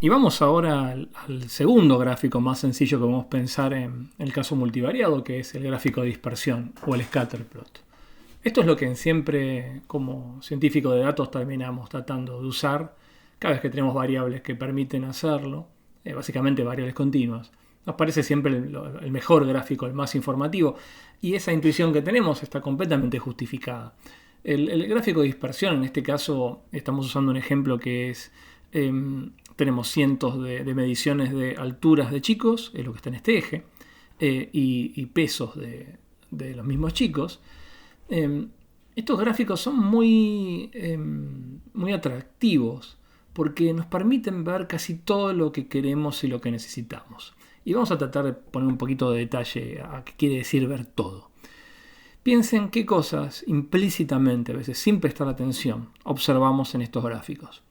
Y vamos ahora al segundo gráfico más sencillo que podemos pensar en el caso multivariado, que es el gráfico de dispersión o el scatter plot. Esto es lo que siempre como científico de datos terminamos tratando de usar cada vez que tenemos variables que permiten hacerlo, básicamente variables continuas. Nos parece siempre el mejor gráfico, el más informativo, y esa intuición que tenemos está completamente justificada. El gráfico de dispersión, en este caso estamos usando un ejemplo que es, tenemos cientos de mediciones de alturas de chicos, es lo que está en este eje, y pesos de los mismos chicos. Estos gráficos son muy atractivos porque nos permiten ver casi todo lo que queremos y lo que necesitamos. Y vamos a tratar de poner un poquito de detalle a qué quiere decir ver todo. Piensen qué cosas implícitamente, a veces sin prestar atención, observamos en estos gráficos.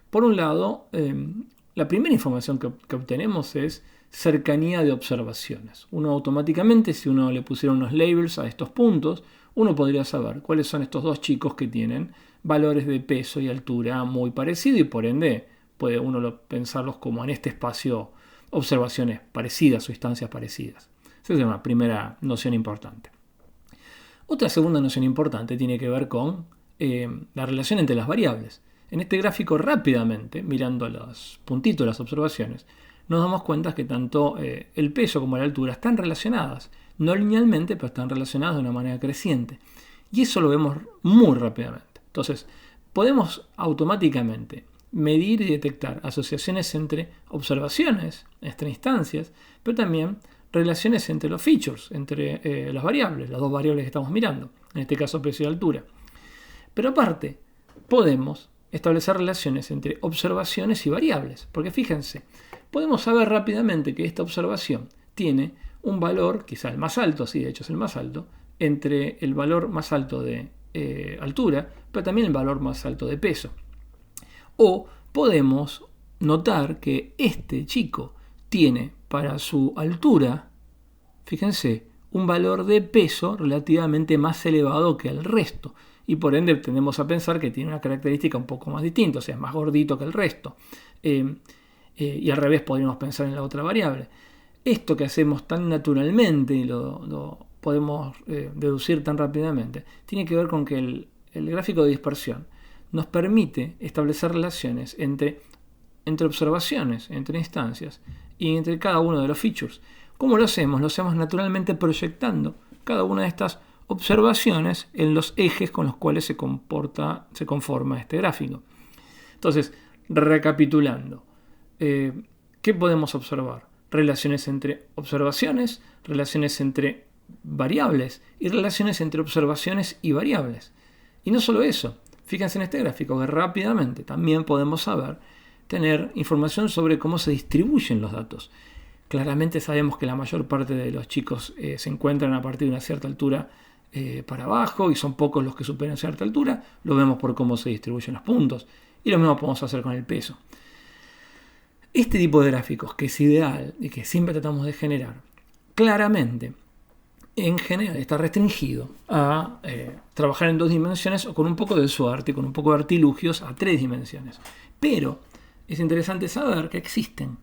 Por un lado, la primera información que obtenemos es cercanía de observaciones. Uno automáticamente, si uno le pusiera unos labels a estos puntos, uno podría saber cuáles son estos dos chicos que tienen valores de peso y altura muy parecidos y por ende puede uno pensarlos como en este espacio observaciones parecidas o instancias parecidas. Esa es una primera noción importante. Otra segunda noción importante tiene que ver con la relación entre las variables. En este gráfico rápidamente, mirando los puntitos de las observaciones, nos damos cuenta que tanto el peso como la altura están relacionadas. No linealmente, pero están relacionadas de una manera creciente. Y eso lo vemos muy rápidamente. Entonces, podemos automáticamente medir y detectar asociaciones entre observaciones, entre instancias, pero también relaciones entre los features, entre las variables, las dos variables que estamos mirando, en este caso peso y altura. Pero aparte, podemos establecer relaciones entre observaciones y variables, porque fíjense, podemos saber rápidamente que esta observación tiene un valor, quizá el más alto, sí, de hecho es el más alto, entre el valor más alto de altura, pero también el valor más alto de peso. O podemos notar que este chico tiene para su altura, fíjense, un valor de peso relativamente más elevado que el resto. Y por ende tendemos a pensar que tiene una característica un poco más distinta, o sea, es más gordito que el resto. Y al revés podríamos pensar en la otra variable. Esto que hacemos tan naturalmente y lo podemos deducir tan rápidamente, tiene que ver con que el gráfico de dispersión nos permite establecer relaciones entre observaciones, entre instancias y entre cada uno de los features. ¿Cómo lo hacemos? Lo hacemos naturalmente proyectando cada una de estas observaciones en los ejes con los cuales se conforma este gráfico. Entonces, recapitulando, ¿qué podemos observar? Relaciones entre observaciones, relaciones entre variables y relaciones entre observaciones y variables. Y no solo eso, fíjense en este gráfico que rápidamente también podemos tener información sobre cómo se distribuyen los datos. Claramente sabemos que la mayor parte de los chicos se encuentran a partir de una cierta altura para abajo y son pocos los que superan cierta altura. Lo vemos por cómo se distribuyen los puntos. Y lo mismo podemos hacer con el peso. Este tipo de gráficos, que es ideal y que siempre tratamos de generar, claramente, en general, está restringido a trabajar en 2 dimensiones o con un poco de suerte, con un poco de artilugios a 3 dimensiones. Pero es interesante saber que existen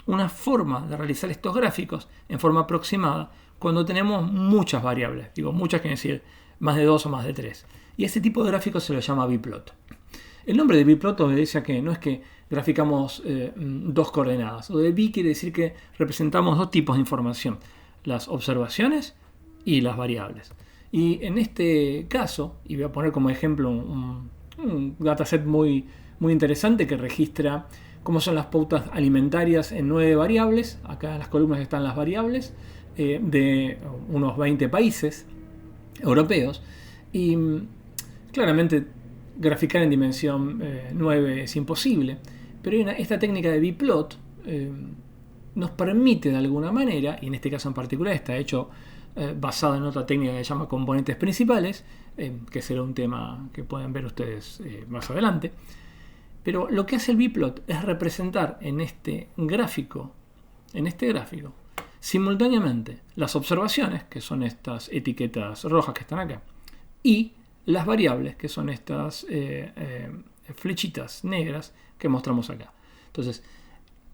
una forma de realizar estos gráficos en forma aproximada cuando tenemos muchas variables. Digo, muchas quiere decir más de 2 o más de 3. Y este tipo de gráficos se lo llama biplot. El nombre de biplot obedece a que no es que graficamos 2 coordenadas. O de bi quiere decir que representamos 2 tipos de información. Las observaciones y las variables. Y en este caso, y voy a poner como ejemplo un dataset muy interesante que registra cómo son las pautas alimentarias en 9 variables. Acá en las columnas están las variables de unos 20 países europeos. Y claramente graficar en dimensión 9 es imposible. Pero esta técnica de biplot nos permite de alguna manera, y en este caso en particular está hecho basado en otra técnica que se llama componentes principales, que será un tema que pueden ver ustedes más adelante. Pero lo que hace el biplot es representar en este gráfico, simultáneamente las observaciones, que son estas etiquetas rojas que están acá, y las variables, que son estas flechitas negras que mostramos acá. Entonces,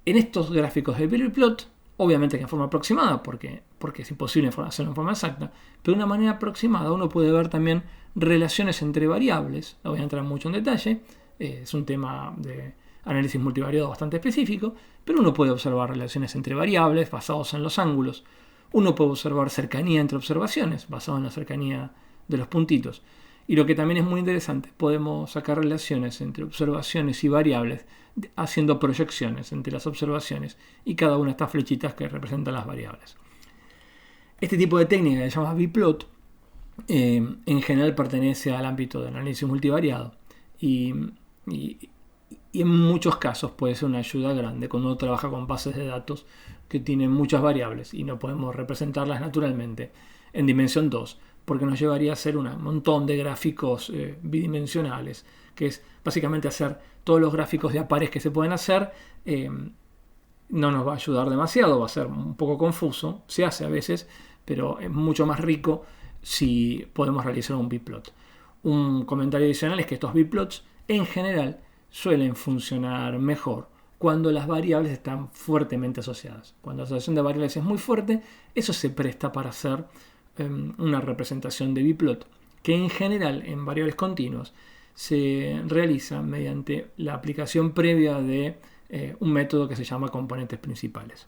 en estos gráficos de Biplot, obviamente que en forma aproximada, porque es imposible hacerlo en forma exacta, pero de una manera aproximada uno puede ver también relaciones entre variables. No voy a entrar mucho en detalle, es un tema de análisis multivariado bastante específico, pero uno puede observar relaciones entre variables basados en los ángulos. Uno puede observar cercanía entre observaciones, basado en la cercanía de los puntitos. Y lo que también es muy interesante, podemos sacar relaciones entre observaciones y variables haciendo proyecciones entre las observaciones y cada una de estas flechitas que representan las variables. Este tipo de técnica que se llama Biplot en general pertenece al ámbito del análisis multivariado y en muchos casos puede ser una ayuda grande cuando uno trabaja con bases de datos que tienen muchas variables y no podemos representarlas naturalmente en dimensión 2, porque nos llevaría a hacer un montón de gráficos bidimensionales, que es básicamente hacer todos los gráficos de a pares que se pueden hacer. No nos va a ayudar demasiado, va a ser un poco confuso, se hace a veces, pero es mucho más rico si podemos realizar un biplot. Un comentario adicional es que estos biplots en general suelen funcionar mejor cuando las variables están fuertemente asociadas. Cuando la asociación de variables es muy fuerte, eso se presta para hacer una representación de biplot, que en general en variables continuas se realiza mediante la aplicación previa de un método que se llama componentes principales.